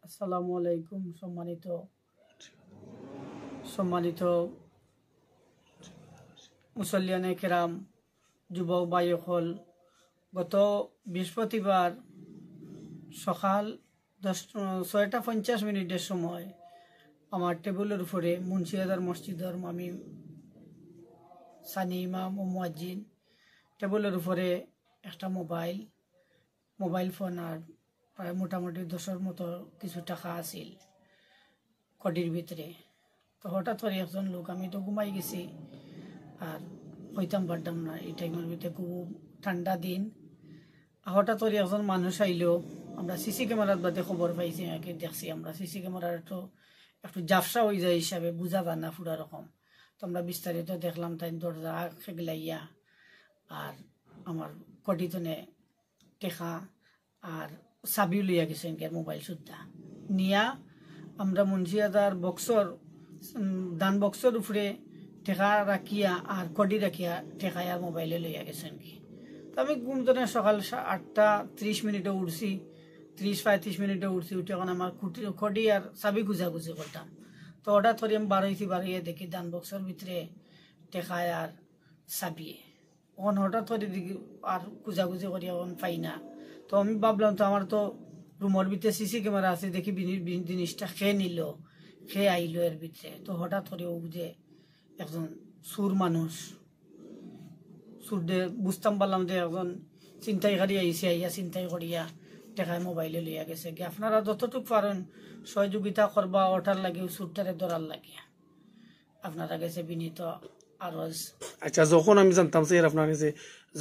আসসালামু আলাইকুম। সম্মানিত মুসল্লিয়ানে কেরাম, যুবক ভাই সকল, গত বৃহস্পতিবার সকাল 6:50 সময় আমার টেবিলের উপরে মুন্সিয়াদার মসজিদের আমি সানি ইমাম ও মুয়াজ্জিন টেবিলের উপরে একটা মোবাইল ফোন আর প্রায় মোটামুটি 10-এর মতো কিছু টাকা আছিল কডির ভিতরে। তো হঠাৎ করে একজন লোক, আমি তো ঘুমাই গেছি আর হইতাম পারতাম না, এই টাইমের ভিতরে খুব ঠান্ডা দিন। হঠাৎ করে একজন মানুষ আইলো, আমরা সিসি ক্যামেরার বাদে খবর পাইছি, দেখছি আমরা সিসি ক্যামেরার একটু জাফসা হয়ে যায় হিসাবে বোঝা যায় না পুরা রকম। তো আমরা বিস্তারিত দেখলাম, তাই দরজা খেগলাইয়া আর আমার কটিতনে টেকা আর চাবিও লইয়া গেছেন মোবাইল সুদ্ধা নিয়া আমরা মুন্সিয়াদার দান বক্সর উপরে টেকা রাখিয়া আর কডি রাখিয়া টেকা আর মোবাইলে লইয়া গেছেন কি। তো আমি ঘুমতনে সকাল 8:30 উঠছি, 35 উঠছি। উঠে এখন আমার কডি আর চাবি খুঁজাখুঁজি করতাম। তো হঠাৎ করে আমি বাড়াইয়া দেখি দান বক্সের ভিতরে টেকায় আর চাবিয়ে। ওখান হঠাৎ করে দেখি আর খুঁজাখুঁজি করি এখন পাই না। তো আমি ভাবলাম তো আমার তো রুমের ভিতরে সিসি ক্যামেরা আছে, দেখি জিনিসটা খেয়ে আইলো এর ভিতরে। তো হঠাৎ করে ও যে একজন সুর মানুষ বুঝতাম পারলাম যে একজন ছিনতাইকারী আইয়া ছিনতাই করিয়া টেকায় মোবাইলে লইয়া গেছে। আপনারা যতটুকু পারেন সহযোগিতা করবা, ওটার লাগে সুরটারে ধরার লাগিয়া আপনারা গেছে বিনীত আরজ। আচ্ছা, যখন আমি জানতাম যে আপনার কাছে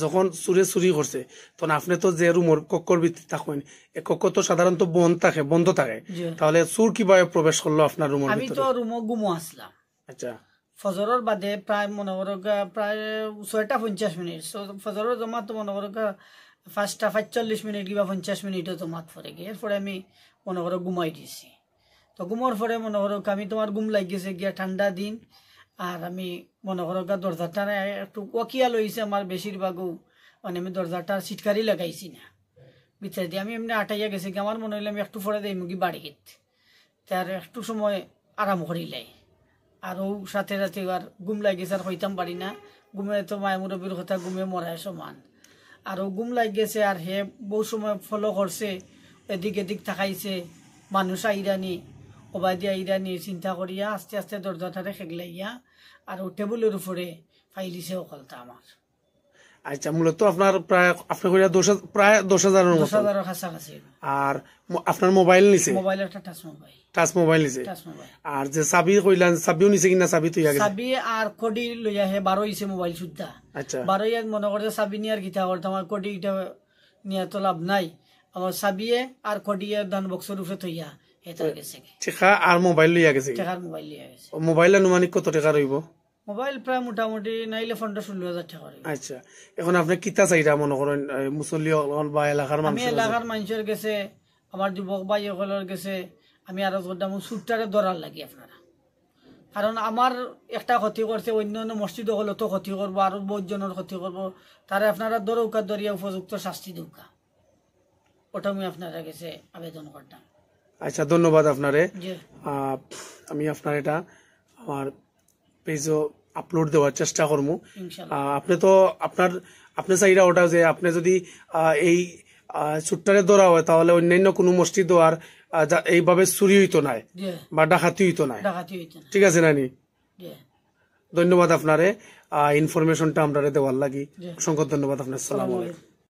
যখন চুরি করছে, তখন আপনি তো যে রুমের কক্ষর ভিতরে থাকেন, এই কক্ষ তো সাধারণত বন্ধ থাকে, তাহলে চুর কিভাবে প্রবেশ করলো আপনার রুমের ভিতরে? আমি তো রুমে ঘুমো আসলাম। আচ্ছা, ফজরের বাদে প্রায় মনে করো প্রায় 6:50। ফজরের জমাত তো মনে করো 5:45 কিংবা 50 জমাত পরে গিয়ে এরপরে আমি মনে করো ঘুমাই দিছি। তো ঘুমার পরে মনে করো আমি তোমার ঘুম লাগিয়েছে গিয়া ঠান্ডা দিন, আর আমি মনে করো দরজাটা একটু ওয়াকিয়া লইছে আমার বেশিরভাগও, মানে আমি দরজাটা সিটকারি লাগাইছি না ভিতরে দিয়ে। আমি এমনি আটাইয়া গেছি, আমার মনে হইলে আমি একটু পরে দেই মুগি বাড়িত, তার একটু সময় আরাম করিলাই। আর ও সাথে আর ঘুম লাগিয়েছে, আর হইতাম পারি না। ঘুমে তো মায় মুরব্বীর কথা, ঘুমে মরায় সমান। আর ও ঘুম লাগিয়েছে, আর হে বহু সময় ফলো করছে, এদিক থাকাইছে মানুষ আইরানি অবাদি আইরানি চিন্তা করিয়া আস্তে আস্তে দরজাটারে খেগলাইয়া আর ও টেবিলের উপরে ফাইলিছে অকলতা আমার। আচ্ছা, মূলত আপনার প্রায় 10,000 কাছাকাছি। আর আপনার মোবাইল নিছে? মোবাইল একটা টাচ মোবাইল নিছে। আর যে চাবি কইলেন, চাবিও নিছে কিনা? চাবি তো চাবি আর কডি লইয়া হে 12 হইছে মোবাইল সুদ্ধা। আচ্ছা, 12 মনে করছে চাবি নিয়ার গীতা করতাম, আমার কডি এটা নিয়ে তো লাভ নাই। আমার চাবিয়ে আর কডিয়ে দান বক্সের উপরে থইয়া হেতার গেছে টেকা আর মোবাইল লইয়া গেছে। টেকার মোবাইল লইয়া গেছে। মোবাইল আনুমানিক কত টাকা রইব? মোবাইল প্রায় মোটামুটি নাইলে 15-16 হাজার টাকা। আচ্ছা, এখন আপনি কিতা চাইরা মনে করেন মুসল্লি বা এলাকার মানুষ? আমি এলাকার মানুষের গেছে, আমার যুবক ভাই সকলের গেছে আমি আরো করতাম সুরটারে ধরার লাগি আপনারা। কারণ আমার একটা ক্ষতি করছে, অন্য মসজিদ হলো তো ক্ষতি করবো, আরো বহুত জনের ক্ষতি করবো, তারা আপনারা দরৌকা দরিয়া উপযুক্ত শাস্তি দৌকা, ওটা আমি আপনারা গেছে আবেদন করতাম। আচ্ছা, ধন্যবাদ আপনারে। আমি আপনার এটা আমার পেজও আপলোড দেওয়ার চেষ্টা করবো। আপনি চাইরা ওটা যে আপনি যদি এই সুট্টারে ধরা হয়, তাহলে অন্যান্য কোনো মসজিদ আর এইভাবে চুরি হইতো নাই বা ডাকাতি হইতো নাই। ঠিক আছে নানি? ধন্যবাদ আপনারে ইনফরমেশনটা আমরা দেওয়ার লাগি। অসংখ্য ধন্যবাদ আপনার। আসসালামু আলাইকুম।